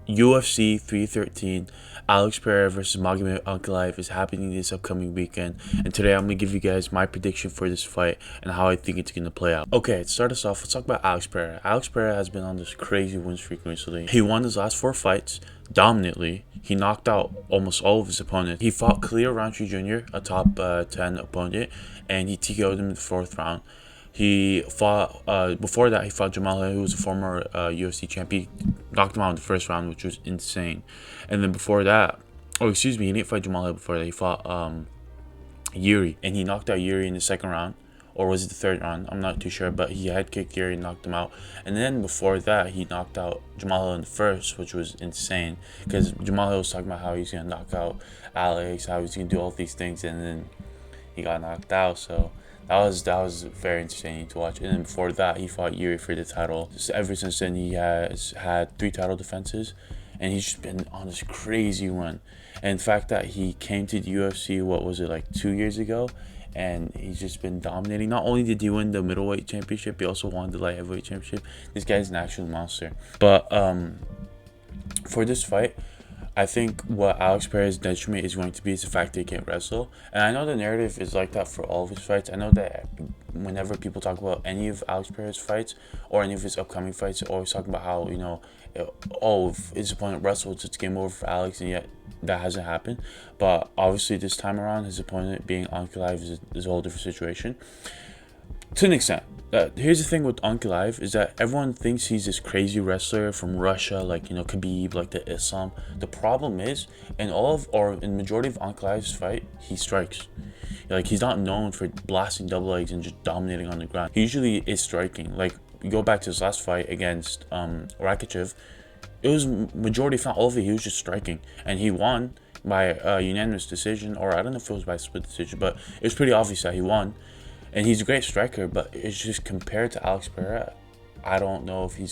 UFC 313, Alex Pereira versus Magomed Ankalaev is happening this upcoming weekend, and today I'm going to give you guys my prediction for this fight and how I think it's going to play out. Okay, to start us off, let's talk about Alex Pereira. Alex Pereira has been on this crazy win streak recently. He won his last 4 fights dominantly. He knocked out almost all of his opponents. He fought Khalil Rountree Jr., a top 10 opponent, and he TKO'd him in the 4th round. He fought, before that, he fought Jamal Hill, who was a former UFC champion. Knocked him out in the 1st round, which was insane. And then before that, oh, excuse me, he didn't fight Jamal Hill before that. He fought Yuri, and he knocked out Yuri in the 2nd round. Or was it the 3rd round? I'm not too sure, but he head kicked Yuri and knocked him out. And then before that, he knocked out Jamal Hill in the 1st, which was insane. Because Jamal Hill was talking about how he's going to knock out Alex, how he's going to do all these things, and then he got knocked out, so that was very entertaining to watch. And then before that, he fought Yuri for the title. Ever since then, he has had 3 title defenses, and he's just been on this crazy run. And the fact that he came to the UFC, what was it, like 2 years ago, and he's just been dominating. Not only did he win the middleweight championship, he also won the light heavyweight championship. This guy's an actual monster. But for this fight, I think what Alex Pereira's detriment is going to be is the fact that he can't wrestle. And I know the narrative is like that for all of his fights. I know that whenever people talk about any of Alex Pereira's fights or any of his upcoming fights, they're always talking about how, you know, oh, if his opponent wrestles, it's game over for Alex, and yet that hasn't happened. But obviously this time around, his opponent being Ankalaev is a whole different situation. To an extent. Here's the thing with Ankalaev is that everyone thinks he's this crazy wrestler from Russia, like, you know, Khabib, like the Islam. The problem is, in majority of Ankalaev's fight, he strikes. Like, he's not known for blasting double legs and just dominating on the ground. He usually is striking. Like, you go back to his last fight against Rakachev, it was majority, if not all of it, he was just striking, and he won by a unanimous decision, or I don't know if it was by a split decision, but it was pretty obvious that he won. And he's a great striker, but it's just compared to Alex Pereira, I don't know if he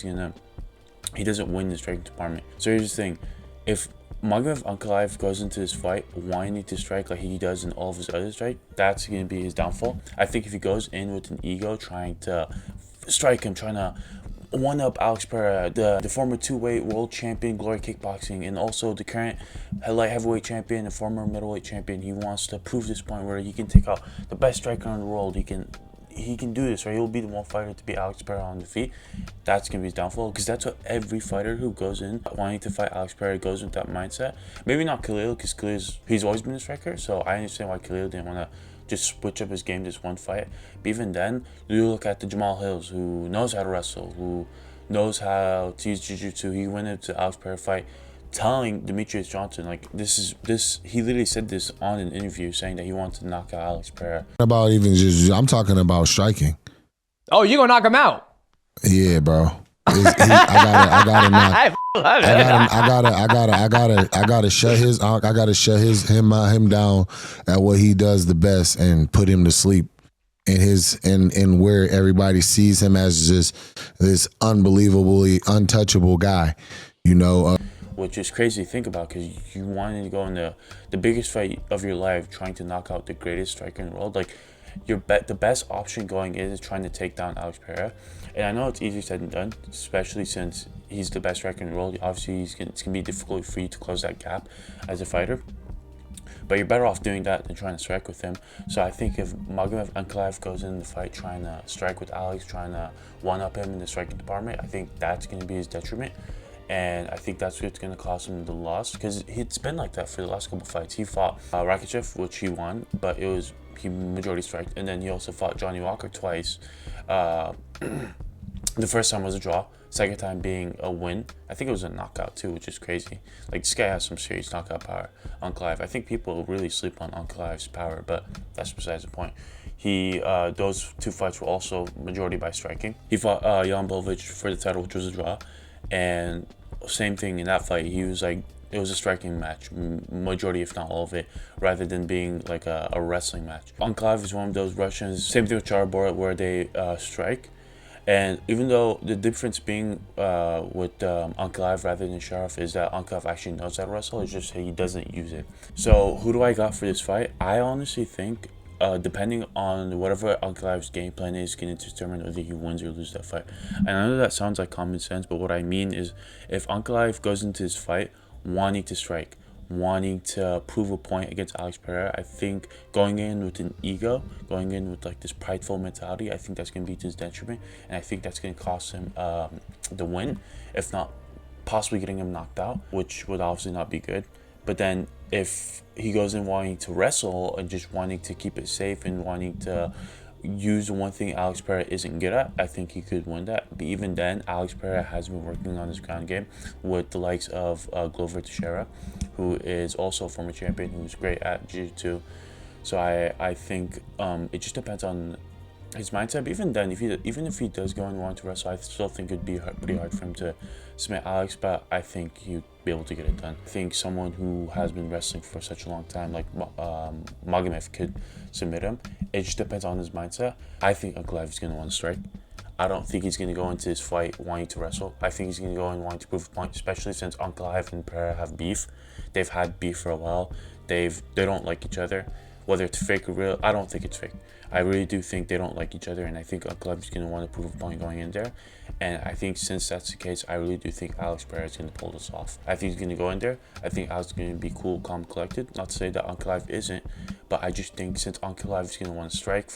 doesn't win the striking department. So here's the thing, if Magomed Ankalaev goes into this fight wanting to strike like he does in all of his other strikes, that's going to be his downfall. I think if he goes in with an ego, trying to strike him, trying to one-up Alex Pereira, the former 2-weight world champion, Glory Kickboxing, and also the current light heavyweight champion and former middleweight champion. He wants to prove this point where he can take out the best striker in the world. He can do this, right? He'll be the one fighter to beat Alex Pereira on the feet. That's going to be his downfall, because that's what every fighter who goes in wanting to fight Alex Pereira goes with that mindset. Maybe not Khalil, because he's always been a striker, so I understand why Khalil didn't want to just switch up his game this one fight. But even then, you look at the Jamal Hills, who knows how to wrestle, who knows how to use jiu-jitsu. He went into Alex Pereira fight telling Demetrius Johnson, like, he literally said this on an interview, saying that he wanted to knock out Alex Pereira. About even just, I'm talking about striking. Oh, you gonna knock him out? Yeah, bro. I gotta shut him down at what he does the best and put him to sleep and where everybody sees him as just this unbelievably untouchable guy, you know. Which is crazy to think about, because you wanted to go in the biggest fight of your life trying to knock out the greatest striker in the world. Like, the best option going is trying to take down Alex Pereira. And I know it's easier said than done, especially since he's the best striker in the world. Obviously, it's going to be difficult for you to close that gap as a fighter. But you're better off doing that than trying to strike with him. So I think if Magomed Ankalaev goes in the fight trying to strike with Alex, trying to one-up him in the striking department, I think that's going to be his detriment. And I think that's what's going to cost him the loss, because it's been like that for the last couple fights. He fought Rakachev, which he won, but he majority striked. And then he also fought Johnny Walker twice. The first time was a draw, second time being a win. I think it was a knockout too, which is crazy. Like, this guy has some serious knockout power. Ankalaev, I think people really sleep on Ankalaev's power, but that's besides the point. Those 2 fights were also majority by striking. He fought Jan Blachowicz for the title, which was a draw. And same thing in that fight, he was like, it was a striking match, majority if not all of it, rather than being like a wrestling match. Ankalaev is one of those Russians, same thing with Charbora, where they strike. And even though the difference being with Ankalaev rather than Sharaf is that Ankalaev actually knows how to wrestle, it's just he doesn't use it. So who do I got for this fight? I honestly think depending on whatever Ankalaev's game plan is, going to determine whether he wins or loses that fight. And I know that sounds like common sense, but what I mean is, if Ankalaev goes into this fight wanting to strike, wanting to prove a point against Alex Pereira, I think going in with an ego, going in with like this prideful mentality, I think that's going to be to his detriment, and I think that's going to cost him the win, if not possibly getting him knocked out, which would obviously not be good. But then if he goes in wanting to wrestle and just wanting to keep it safe and wanting to use the one thing Alex Pereira isn't good at, I think he could win that. But even then, Alex Pereira has been working on his ground game with the likes of Glover Teixeira, who is also a former champion, who's great at jiu-jitsu. So I think it just depends on his mindset. But even then, even if he does go and want to wrestle, I still think it'd be pretty hard for him to submit Alex, but I think he'd be able to get it done. I think someone who has been wrestling for such a long time, like Magomed, could submit him. It just depends on his mindset. I think Ankalaev is going to want to strike. I don't think he's going to go into this fight wanting to wrestle. I think he's going to go in wanting to prove a point, especially since Ankalaev and Pereira have beef. They've had beef for a while. They don't like each other. Whether it's fake or real, I don't think it's fake. I really do think they don't like each other, and I think Ankalaev is going to want to prove a point going in there. And I think since that's the case, I really do think Alex Pereira is going to pull this off. I think he's going to go in there. I think Alex is going to be cool, calm, collected. Not to say that Ankalaev isn't, but I just think since Ankalaev is going to want to strike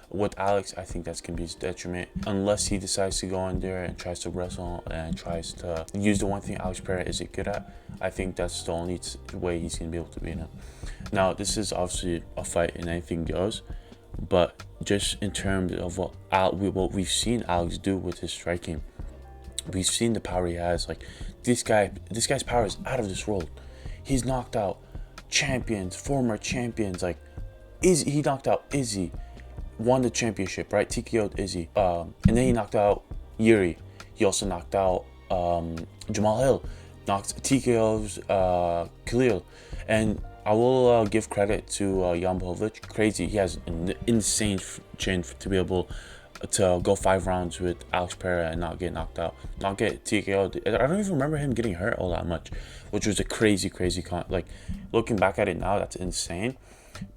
with Alex, I think that's going to be his detriment. Unless he decides to go in there and tries to wrestle and tries to use the one thing Alex Pereira isn't good at, I think that's the only way he's going to be able to beat him. Now, this is obviously a fight and anything goes, but just in terms of what we've seen Alex do with his striking, we've seen the power he has. Like this guy's power is out of this world. He's knocked out champions, former champions. Like he knocked out Izzy, won the championship, right? TKO'd Izzy, and then he knocked out Yuri. He also knocked out Jamal Hill, knocked TKO's Khalil, and I will give credit to Jan Blachowicz. Crazy, he has an insane chin to be able to go 5 rounds with Alex Pereira and not get knocked out, not get TKO'd. I don't even remember him getting hurt all that much, which was a crazy like looking back at it now, that's insane.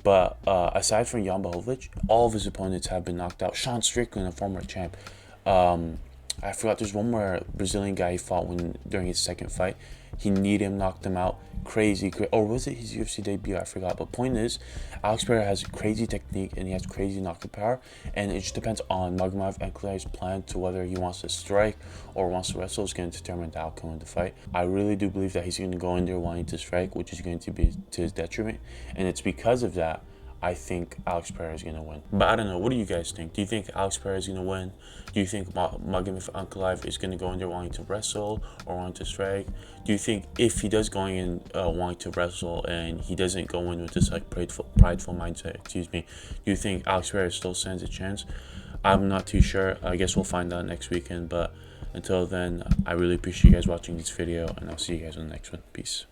But aside from Jan Blachowicz, all of his opponents have been knocked out. Sean Strickland, a former champ. I forgot, there's one more Brazilian guy he fought during his second fight. He kneed him, knocked him out. Crazy. Or was it his UFC debut? I forgot. But point is, Alex Pereira has crazy technique and he has crazy knockout power. And it just depends on Magomed Ankalaev's plan to whether he wants to strike or wants to wrestle. Is going to determine the outcome of the fight. I really do believe that he's going to go in there wanting to strike, which is going to be to his detriment. And it's because of that I think Alex Pereira is going to win. But I don't know. What do you guys think? Do you think Alex Pereira is going to win? Do you think Magomed Ankalaev is going to go in there wanting to wrestle or wanting to strike? Do you think if he does go in wanting to wrestle and he doesn't go in with this like prideful mindset, do you think Alex Pereira still stands a chance? I'm not too sure. I guess we'll find out next weekend. But until then, I really appreciate you guys watching this video, and I'll see you guys on the next one. Peace.